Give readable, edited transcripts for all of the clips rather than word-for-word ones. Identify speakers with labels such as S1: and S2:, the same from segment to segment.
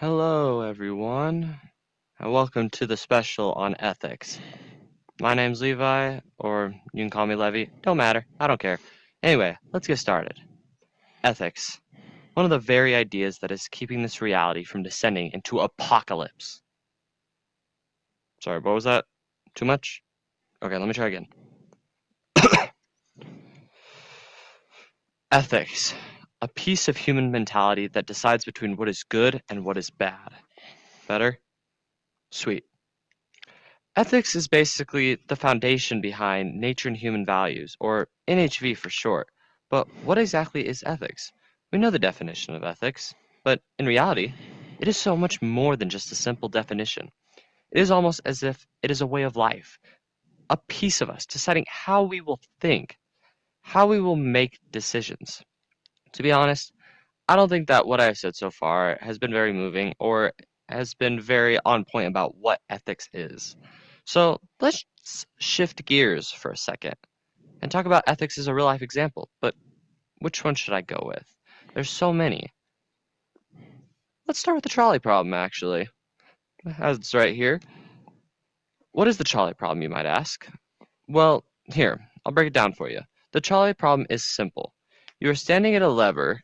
S1: Hello, everyone, and welcome to the special on ethics. My name's Levi, or you can call me Levy. Don't matter. I don't care. Anyway, let's get started. Ethics. One of the very ideas that is keeping this reality from descending into apocalypse. Sorry, what was that? Too much? Okay, let me try again. Ethics. A piece of human mentality that decides between what is good and what is bad. Better? Sweet. Ethics is basically the foundation behind nature and human values, or NHV for short. But what exactly is ethics? We know the definition of ethics, but in reality, it is so much more than just a simple definition. It is almost as if it is a way of life, a piece of us deciding how we will think, how we will make decisions. To be honest, I don't think that what I've said so far has been very moving or has been very on point about what ethics is. So let's shift gears for a second and talk about ethics as a real life example. But which one should I go with? There's so many. Let's start with the trolley problem, actually. As it's right here. What is the trolley problem, you might ask? Well, here, I'll break it down for you. The trolley problem is simple. You are standing at a lever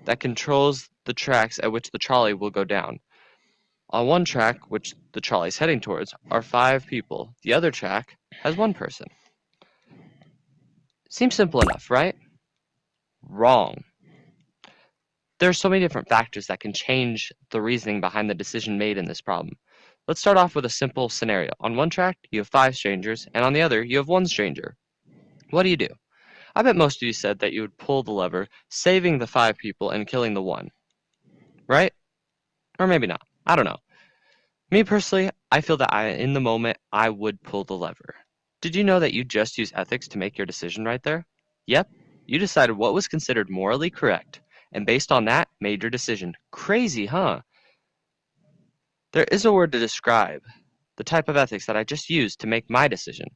S1: that controls the tracks at which the trolley will go down. On one track, which the trolley is heading towards, are 5 people. The other track has 1 person. Seems simple enough, right? Wrong. There are so many different factors that can change the reasoning behind the decision made in this problem. Let's start off with a simple scenario. On one track, you have 5 strangers, and on the other, you have 1 stranger. What do you do? I bet most of you said that you would pull the lever, saving the 5 people and killing the 1. Right? Or maybe not. I don't know. Me personally, I feel that in the moment, I would pull the lever. Did you know that you just use ethics to make your decision right there? Yep, you decided what was considered morally correct, and based on that, made your decision. Crazy, huh? There is a word to describe the type of ethics that I just used to make my decision.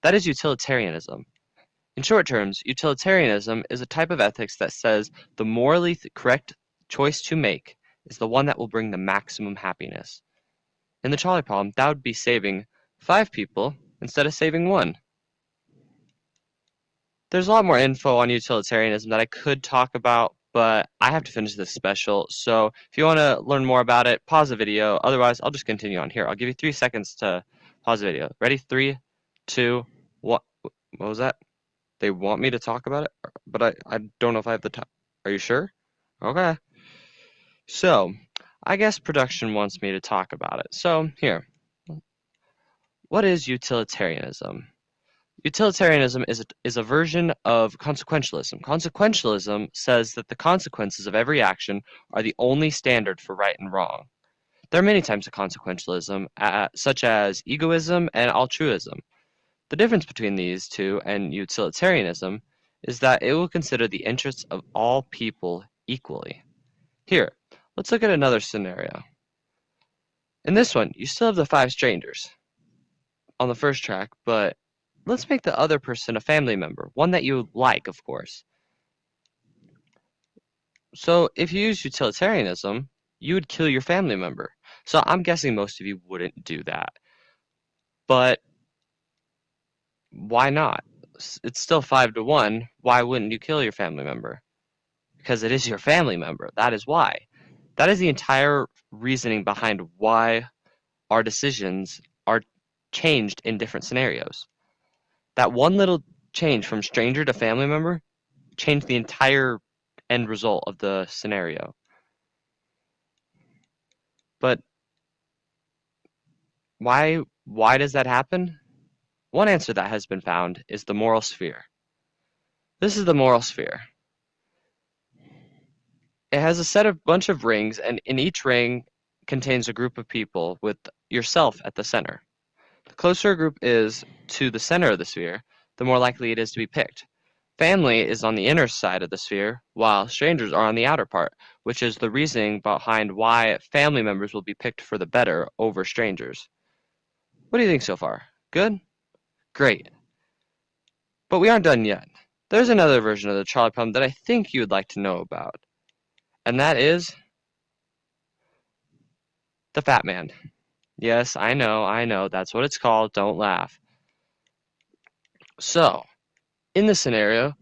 S1: That is utilitarianism. In short terms, utilitarianism is a type of ethics that says the morally correct choice to make is the one that will bring the maximum happiness. In the trolley problem, that would be saving 5 people instead of saving 1. There's a lot more info on utilitarianism that I could talk about, but I have to finish this special. So if you want to learn more about it, pause the video. Otherwise, I'll just continue on here. I'll give you 3 seconds to pause the video. Ready? 3, 2, 1. What was that? They want me to talk about it, but I don't know if I have the time. Are you sure? Okay. So I guess production wants me to talk about it. So here. What is utilitarianism? Utilitarianism is a version of consequentialism. Consequentialism says that the consequences of every action are the only standard for right and wrong. There are many types of consequentialism, such as egoism and altruism. The difference between these two and utilitarianism is that it will consider the interests of all people equally. Here, let's look at another scenario. In this one, you still have the 5 strangers on the first track, but let's make the other person a family member, one that you like, of course. So if you use utilitarianism, you would kill your family member. So I'm guessing most of you wouldn't do that. But why not? It's still 5 to 1. Why wouldn't you kill your family member? Because it is your family member. That is why. That is the entire reasoning behind why our decisions are changed in different scenarios. That one little change from stranger to family member changed the entire end result of the scenario. But why does that happen? One answer that has been found is the moral sphere. This is the moral sphere. It has a bunch of rings, and in each ring contains a group of people with yourself at the center. The closer a group is to the center of the sphere, the more likely it is to be picked. Family is on the inner side of the sphere, while strangers are on the outer part, which is the reasoning behind why family members will be picked for the better over strangers. What do you think so far? Good? Great. But we aren't done yet. There's another version of the trolley problem that I think you would like to know about, and that is The fat man. Yes, I know, that's what it's called. Don't laugh. So, in this scenario,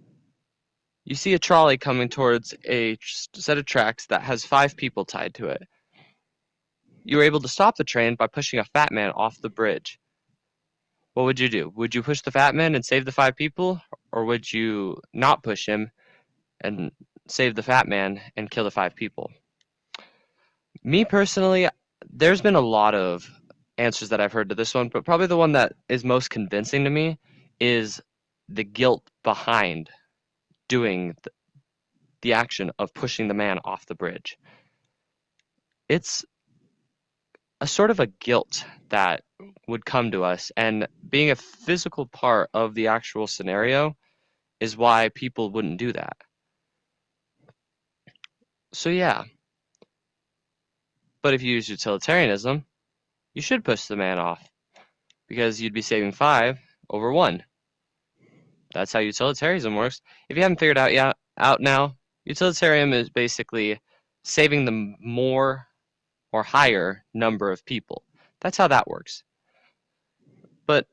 S1: you see a trolley coming towards a set of tracks that has 5 people tied to it. You were able to stop the train by pushing a fat man off the bridge. What would you do? Would you push the fat man and save the 5 people? Or would you not push him and save the fat man and kill the 5 people? Me personally, there's been a lot of answers that I've heard to this one, but probably the one that is most convincing to me is the guilt behind doing the action of pushing the man off the bridge. It's a sort of a guilt that would come to us, and being a physical part of the actual scenario is why people wouldn't do that. So yeah, but if you use utilitarianism, you should push the man off because you'd be saving 5 over 1. That's how utilitarianism works. If you haven't figured out now, utilitarian is basically saving the more or higher number of people. That's how that works. But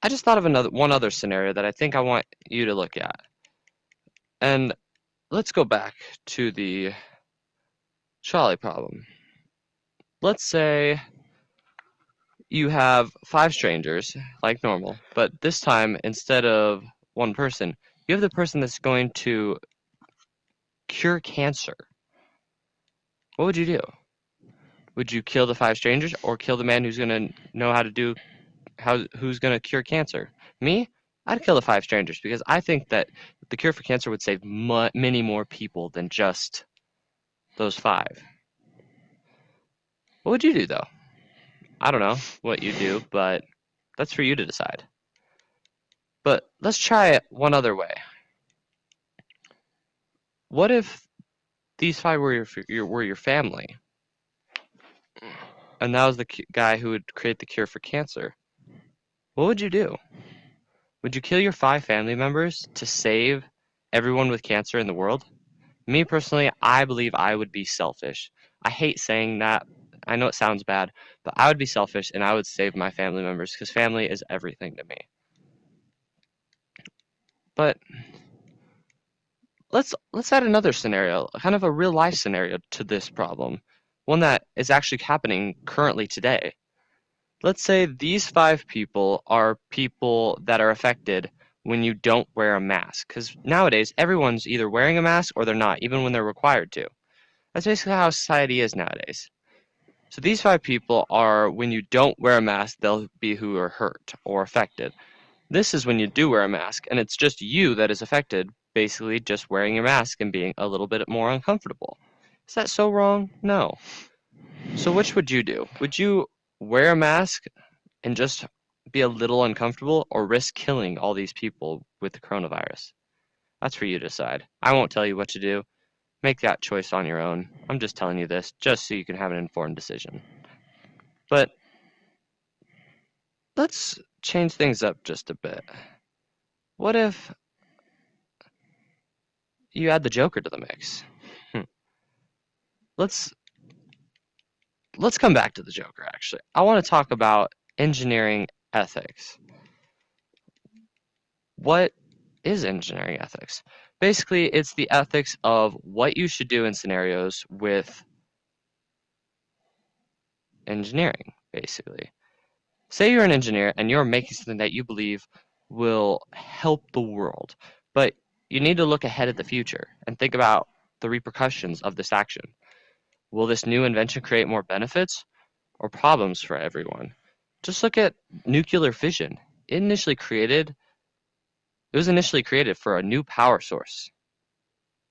S1: I just thought of one other scenario that I think I want you to look at. And let's go back to the trolley problem. Let's say you have 5 strangers, like normal, but this time, instead of one person, you have the person that's going to cure cancer. What would you do? Would you kill the 5 strangers or kill the man who's going to know who's going to cure cancer? Me? I'd kill the 5 strangers because I think that the cure for cancer would save many more people than just those 5. What would you do, though? I don't know what you do, but that's for you to decide. But let's try it one other way. What if these 5 were your family, and that was the guy who would create the cure for cancer? What would you do? Would you kill your 5 family members to save everyone with cancer in the world? Me personally, I believe I would be selfish. I hate saying that. I know it sounds bad, but I would be selfish and I would save my family members because family is everything to me. But let's add another scenario, kind of a real life scenario to this problem, one that is actually happening currently today. Let's say these 5 people are people that are affected when you don't wear a mask, because nowadays everyone's either wearing a mask or they're not, even when they're required to. That's basically how society is nowadays. So these 5 people are when you don't wear a mask, they'll be who are hurt or affected. This is when you do wear a mask, and it's just you that is affected, basically just wearing your mask and being a little bit more uncomfortable. Is that so wrong? No. So which would you do? Would you wear a mask and just be a little uncomfortable, or risk killing all these people with the coronavirus? That's for you to decide. I won't tell you what to do. Make that choice on your own. I'm just telling you this just so you can have an informed decision. But let's change things up just a bit. What if you add the Joker to the mix? Hmm. Let's come back to the Joker, actually. I want to talk about engineering ethics. What is engineering ethics? Basically, it's the ethics of what you should do in scenarios with engineering, basically. Say you're an engineer and you're making something that you believe will help the world, but you need to look ahead at the future and think about the repercussions of this action. Will this new invention create more benefits or problems for everyone? Just look at nuclear fission. It was initially created for a new power source,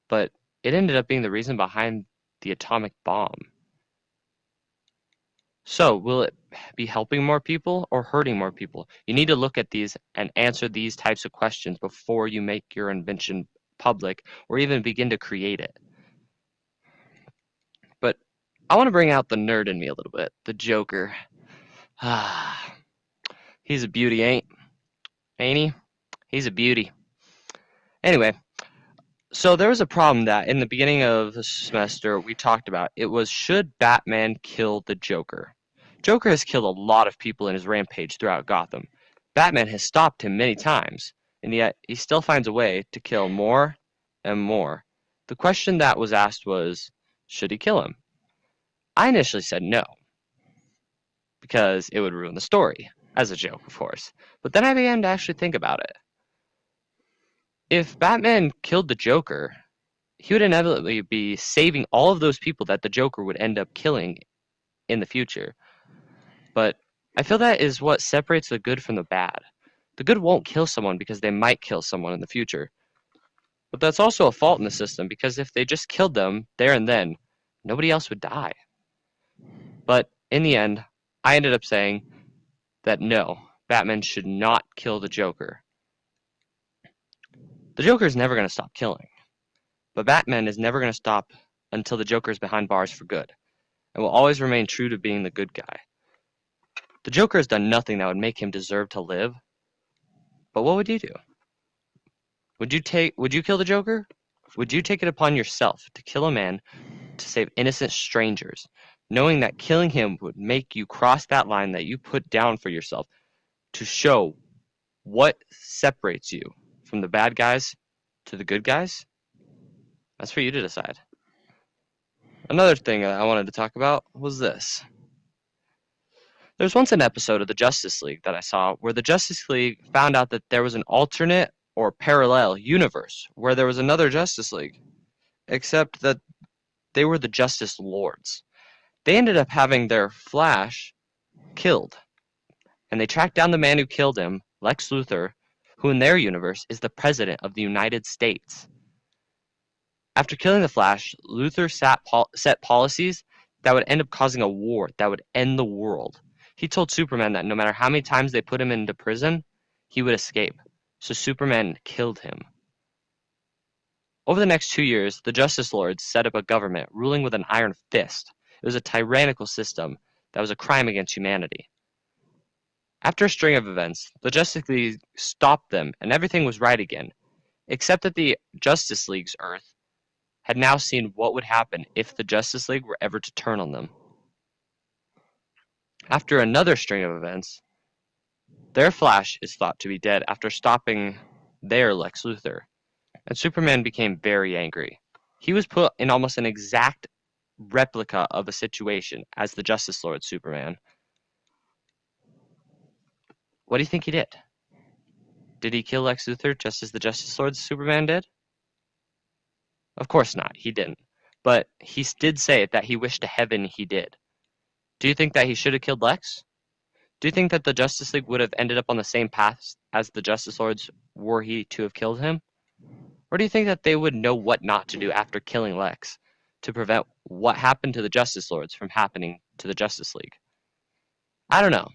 S1: but it ended up being the reason behind the atomic bomb. So, will it be helping more people or hurting more people? You need to look at these and answer these types of questions before you make your invention public or even begin to create it. But I want to bring out the nerd in me a little bit, the Joker. Ah, he's a beauty, ain't he? He's a beauty. Anyway, So there was a problem that in the beginning of the semester we talked about. It was, should Batman kill the Joker? Joker has killed a lot of people in his rampage throughout Gotham. Batman has stopped him many times, and yet he still finds a way to kill more and more. The question that was asked was, should he kill him? I initially said no, because it would ruin the story, as a joke, of course. But then I began to actually think about it. If Batman killed the Joker, he would inevitably be saving all of those people that the Joker would end up killing in the future. But I feel that is what separates the good from the bad. The good won't kill someone because they might kill someone in the future. But that's also a fault in the system because if they just killed them there and then, nobody else would die. But in the end, I ended up saying that no, Batman should not kill the Joker. The Joker is never going to stop killing, but Batman is never going to stop until the Joker is behind bars for good, and will always remain true to being the good guy. The Joker has done nothing that would make him deserve to live, but what would you do? Would you kill the Joker? Would you take it upon yourself to kill a man to save innocent strangers, knowing that killing him would make you cross that line that you put down for yourself to show what separates you from the bad guys to the good guys? That's for you to decide. Another thing I wanted to talk about was this. There's once an episode of the Justice League that I saw where the Justice League found out that there was an alternate or parallel universe where there was another Justice League, except that they were the Justice Lords. They ended up having their Flash killed, and they tracked down the man who killed him, Lex Luthor, who in their universe is the President of the United States. After killing the Flash, Luthor set policies that would end up causing a war that would end the world. He told Superman that no matter how many times they put him into prison, he would escape. So Superman killed him. Over the next 2 years, the Justice Lords set up a government ruling with an iron fist. It was a tyrannical system that was a crime against humanity. After a string of events, the Justice League stopped them and everything was right again, except that the Justice League's Earth had now seen what would happen if the Justice League were ever to turn on them. After another string of events, their Flash is thought to be dead after stopping their Lex Luthor, and Superman became very angry. He was put in almost an exact replica of a situation as the Justice Lord Superman. What do you think he did? Did he kill Lex Luthor just as the Justice Lord Superman did? Of course not, he didn't. But he did say that he wished to heaven he did. Do you think that he should have killed Lex? Do you think that the Justice League would have ended up on the same path as the Justice Lords were he to have killed him? Or do you think that they would know what not to do after killing Lex to prevent what happened to the Justice Lords from happening to the Justice League? I don't know.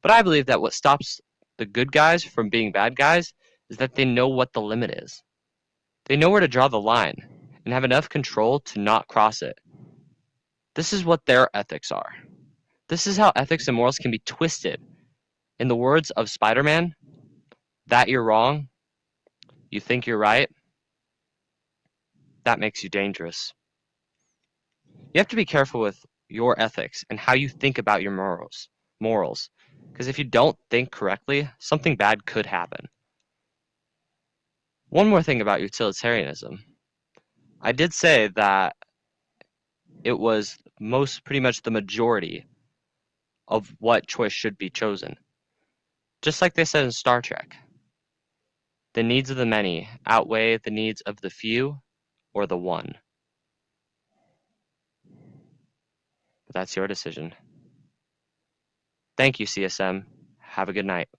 S1: But I believe that what stops the good guys from being bad guys is that they know what the limit is. They know where to draw the line and have enough control to not cross it. This is what their ethics are. This is how ethics and morals can be twisted. In the words of Spider-Man, that you're wrong, you think you're right, that makes you dangerous. You have to be careful with your ethics and how you think about your morals. Because if you don't think correctly, something bad could happen. One more thing about utilitarianism. I did say that it was pretty much the majority of what choice should be chosen. Just like they said in Star Trek, the needs of the many outweigh the needs of the few or the one. But that's your decision. Thank you, CSM. Have a good night.